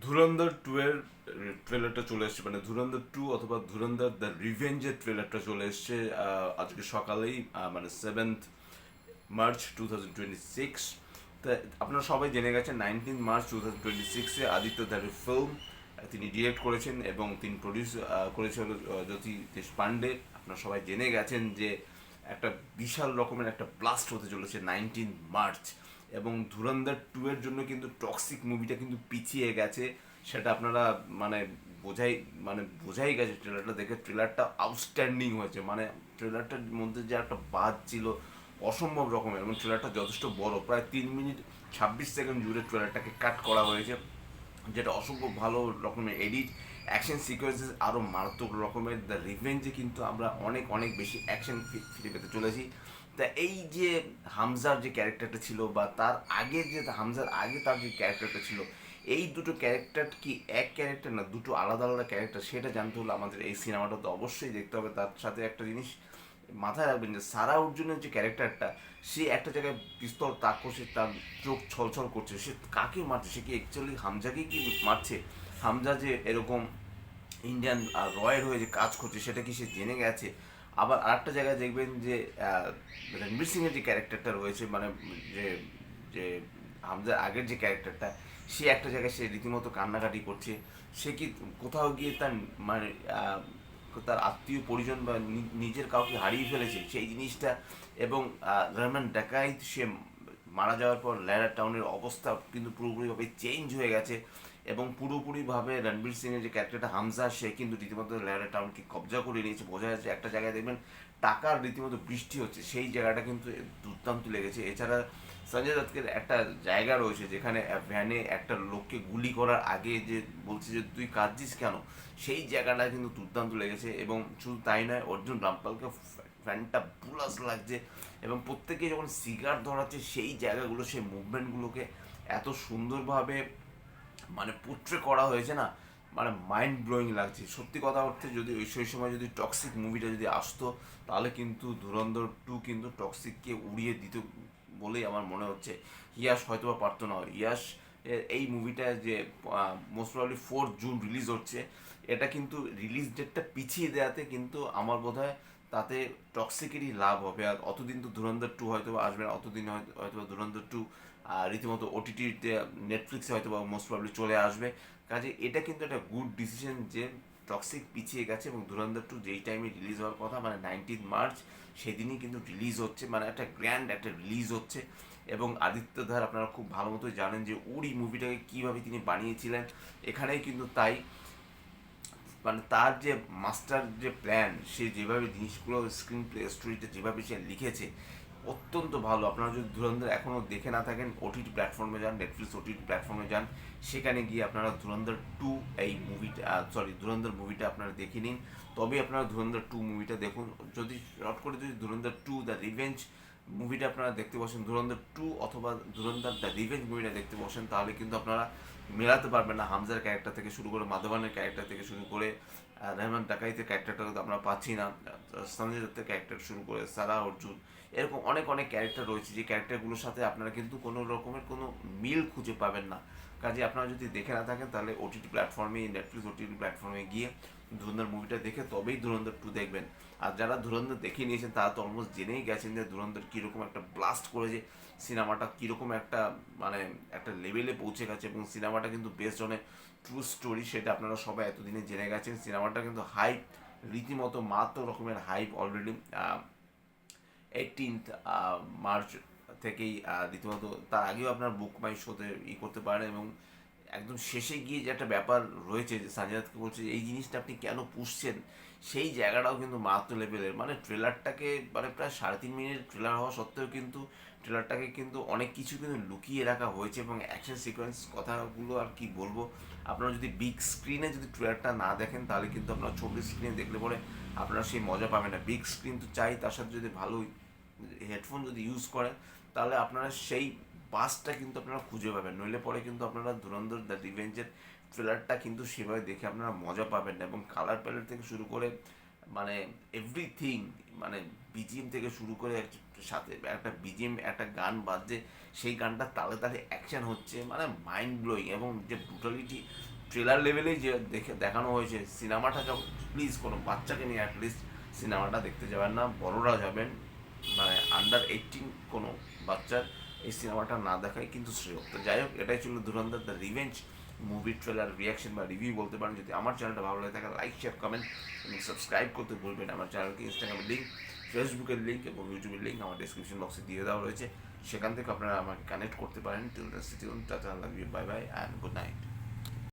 ধুরন্ধর two এর ট্রেলারটা চলে এসছে, মানে ধুরন্ধর টু অথবা ধুরন্ধর দ্য রিভেঞ্জের ট্রেলারটা চলে এসছে আজকে সকালেই, মানে 7th মার্চ 2026। তা আপনারা সবাই জেনে গেছেন 19th মার্চ 2026-এ আদিত্য ধারের ফিল্ম তিনি ডিরেক্ট করেছেন এবং তিনি প্রডিউস করেছেন জ্যোতি দেশপান্ডে। আপনারা সবাই জেনে গেছেন যে একটা বিশাল রকমের একটা ব্লাস্ট হতে চলেছে 19th মার্চ। এবং ধুরন্ধর টু এর জন্য কিন্তু টক্সিক মুভিটা কিন্তু পিছিয়ে গেছে, সেটা আপনারা মানে বোঝাই বোঝাই গেছে ট্রেলারটা দেখে। ট্রেলারটা আউটস্ট্যান্ডিং হয়েছে, মানে ট্রেলারটার মধ্যে যে একটা বাজ ছিল অসম্ভব রকমের, এবং ট্রেলারটা যথেষ্ট বড়, প্রায় 3 মিনিট 26 সেকেন্ড জুড়ে ট্রেলারটাকে কাট করা হয়েছে, যেটা অসম্ভব ভালো রকমের এডিট। অ্যাকশন সিকোয়েন্সেস আরও মারাত্মক রকমের। দ্য রিভেঞ্জে কিন্তু আমরা অনেক অনেক বেশি অ্যাকশন ফিরে পেতে চলেছি। তা এই যে হামজার যে ক্যারেক্টারটা ছিল, বা তার আগে যে হামজার আগে তার যে ক্যারেক্টারটা ছিল, এই দুটো ক্যারেক্টার কি এক ক্যারেক্টার না দুটো আলাদা আলাদা ক্যারেক্টার, সেটা জানতে হলে আমাদের এই সিনেমাটা তো অবশ্যই দেখতে হবে। তার সাথে একটা জিনিস মাথায় রাখবেন যে সারা অর্জুনের যে ক্যারেক্টারটা, সে একটা জায়গায় পিস্তল তাক করছে, তার চোখ ছলছল করছে, সে কাকে মারছে? সে কি অ্যাকচুয়ালি হামজাকে কি মারছে? হামজা যে এরকম ইন্ডিয়ান রয়ের হয়ে যে কাজ করছে সেটা কি সে জেনে গেছে? আবার আরেকটা জায়গায় দেখবেন যে রণবীর সিংয়ের যে ক্যারেক্টারটা রয়েছে, মানে যে যে হামজার আগের যে ক্যারেক্টারটা, সে একটা জায়গায় সে রীতিমতো কান্নাকাটি করছে। সে কি কোথাও গিয়ে তার মানে তার আত্মীয় পরিজন বা নিজের কাউকে হারিয়ে ফেলেছে সেই জিনিসটা? এবং রহমান ডাকাইত সে মারা যাওয়ার পর ল্যারা টাউনের অবস্থা কিন্তু পুরোপুরিভাবে চেঞ্জ হয়ে গেছে, এবং পুরোপুরিভাবে রণবীর সিংয়ের যে ক্যারেক্টারটা হামজা, সে কিন্তু রীতিমতো ল্যারা টাউনকে কবজা করে নিয়েছে। বোঝা যাচ্ছে একটা জায়গায় দেখবেন টাকার রীতিমতো বৃষ্টি হচ্ছে, সেই জায়গাটা কিন্তু দুর্দান্ত লেগেছে। এছাড়া সঞ্জয় দত্তের একটা জায়গা রয়েছে যেখানে ভ্যানে একটা লোককে গুলি করার আগে যে বলছে যে তুই কাঁদছিস কেন, সেই জায়গাটা কিন্তু দুর্দান্ত লেগেছে। এবং শুধু তাই নয়, অর্জুন রামপালকে ফ্যানটা বুলাস লাগছে, এবং প্রত্যেকে যখন সিগার ধরাচ্ছে সেই জায়গাগুলো, সেই মুভমেন্টগুলোকে এত সুন্দরভাবে মানে পোট্রে করা হয়েছে না, মানে মাইন্ড ব্লোয়িং লাগছে সত্যি কথা অর্থে। যদি ওই সেই সময় যদি টক্সিক মুভিটা যদি আসতো, তাহলে কিন্তু ধুরন্ধর টু কিন্তু টক্সিককে উড়িয়ে দিত বলেই আমার মনে হচ্ছে। ইয়াশ হয়তো বা পারতো না। ইয়াশ এই মুভিটা যে most probably 4th June release হচ্ছে, এটা কিন্তু রিলিজ ডেটটা পিছিয়ে দেওয়াতে কিন্তু আমার বোধ হয় তাতে টক্সিকেরই লাভ হবে। আর অতদিন তো ধুরন্ধর টু হয়তো বা আসবে না, অতদিন হয়তো বা ধুরন্ধর টু রীতিমতো ওটিটিতে নেটফ্লিক্সে হয়তো বা মোস্ট প্রবলি চলে আসবে। কাজে এটা কিন্তু একটা গুড ডিসিশন যে টক্সিক পিছিয়ে গেছে, এবং ধুরন্ধর টু যেই টাইমে রিলিজ হওয়ার কথা মানে 19th মার্চ, সেদিনই কিন্তু রিলিজ হচ্ছে, মানে একটা গ্র্যান্ড একটা রিলিজ হচ্ছে। এবং আদিত্য ধার আপনারা খুব ভালো মতোই জানেন যে উড়ি মুভিটাকে কীভাবে তিনি বানিয়েছিলেন, এখানেই কিন্তু তাই মানে তার যে মাস্টার যে প্ল্যান, সে যেভাবে জিনিসগুলো স্ক্রিন প্লে স্টোরিতে যেভাবে সে লিখেছে অত্যন্ত ভালো। আপনারা যদি ধুরন্ধর এখনও দেখে না থাকেন, ওটিটি প্ল্যাটফর্মে যান, নেটফ্লিক্স ওটিটি প্ল্যাটফর্মে যান, সেখানে গিয়ে আপনারা ধুরন্ধর টু এই মুভিটা ধুরন্ধর মুভিটা আপনারা দেখে নিন, তবে আপনারা ধুরন্ধর টু মুভিটা দেখুন। যদি শর্ট করে যদি ধুরন্ধর টু দ্য রিভেঞ্জ মুভিটা আপনারা দেখতে বসেন, ধুরন্ধর টু অথবা ধুরন্ধর দ্য রিভেঞ্জ মুভিটা দেখতে বসেন, তাহলে কিন্তু আপনারা মেলাতে পারবেন না। হামজার ক্যারেক্টার থেকে শুরু করে মাধবানের ক্যারেক্টার থেকে শুরু করে রহমান ডাকাইতের ক্যারেক্টারটা তো আমরা পাচ্ছি না, সঞ্জয় দত্তের ক্যারেক্টার শুরু করে সারা অর্জুন, এরকম অনেক অনেক ক্যারেক্টার রয়েছে যে ক্যারেক্টারগুলোর সাথে আপনারা কিন্তু কোনো রকমের কোনো মিল খুঁজে পাবেন না। কাজে আপনারা যদি দেখে না থাকেন, তাহলে ওটিটি প্ল্যাটফর্মে, নেটফ্লিক্স ওটিটি প্ল্যাটফর্মে গিয়ে ধুরন্ধর মুভিটা দেখে তবেই ধুরন্ধর টু দেখবেন। আর যারা ধুরন্ধর দেখে নিয়েছেন তারা তো অলমোস্ট জেনেই গেছেন যে ধুরন্ধর কীরকম একটা ব্লাস্ট করেছে, সিনেমাটা কীরকম একটা মানে একটা লেভেলে পৌঁছে গেছে, এবং সিনেমাটা কিন্তু best on a true story, সেটা আপনারা সবাই এতদিনে জেনে গেছেন। সিনেমাটা কিন্তু হাইপ রীতিমতো মারাত্মক রকমের হাইপ অলরেডি 18th মার্চ থেকেই রীতিমতো, তার আগেও আপনার বুক মাই শোতে করতে পারেন। এবং একদম শেষে গিয়ে যে একটা ব্যাপার রয়েছে যে সঞ্জয় দত্তকে বলছে এই জিনিসটা আপনি কেন পুষছেন, সেই জায়গাটাও কিন্তু মারাত্মক লেভেলের। মানে ট্রেলারটাকে মানে প্রায় 3.5 মিনিট ট্রেলার হওয়া সত্ত্বেও কিন্তু ট্রেলারটাকে কিন্তু অনেক কিছু কিন্তু লুকিয়ে রাখা হয়েছে, এবং অ্যাকশন সিকোয়েন্স কথাগুলো আর কি বলবো। আপনারা যদি বিগ স্ক্রিনে যদি ট্রেলারটা না দেখেন, তাহলে কিন্তু আপনারা ছোট স্ক্রিনে দেখলে পরে আপনারা সেই মজা পাবেন না। বিগ স্ক্রিন তো চাই, তার সাথে যদি ভালো হেডফোন যদি ইউজ করেন, তাহলে আপনারা সেই বাসটা কিন্তু আপনারা খুঁজে পাবেন। নইলে পরে কিন্তু আপনারা ধুরন্ধর দ্য রিভেঞ্জের ট্রেলারটা কিন্তু সেভাবে দেখে আপনারা মজা পাবেন না। এবং কালার প্যালেট থেকে শুরু করে মানে এভরিথিং, মানে বিজিএম থেকে শুরু করে সাথে একটা বিজিএম, একটা গান বাজছে, সেই গানটা তালে তালে অ্যাকশন হচ্ছে, মানে মাইন্ড ব্লোয়িং, এবং যে ব্রুটালিটি ট্রেলার লেভেলেই যে দেখানো হয়েছে সিনেমাটা, যখন প্লিজ কোনো বাচ্চাকে নিয়ে অ্যাটলিস্ট সিনেমাটা দেখতে যাবেন না, বড়রা যাবেন, মানে আন্ডার 18 কোনো বাচ্চার এই সিনেমাটা না দেখাই কিন্তু শ্রেয়। তো যাই হোক, এটাই ছিল Dhurandhar the revenge movie trailer reaction বা রিভিউ বলতে পারেন। যদি আমার চ্যানেলটা ভালো লাগে থাকে লাইক, শেয়ার, কমেন্ট এবং সাবস্ক্রাইব করতে ভুলবেন। আমার চ্যানেলকে ইনস্টাগ্রামের লিঙ্ক, ফেসবুকের লিঙ্ক এবং ইউটিউবের লিঙ্ক আমার ডিসক্রিপশন বক্সে দিয়ে দেওয়া রয়েছে, সেখান থেকে আপনারা আমাকে কানেক্ট করতে পারেন। Till the city, tata, love you, bye bye and good night.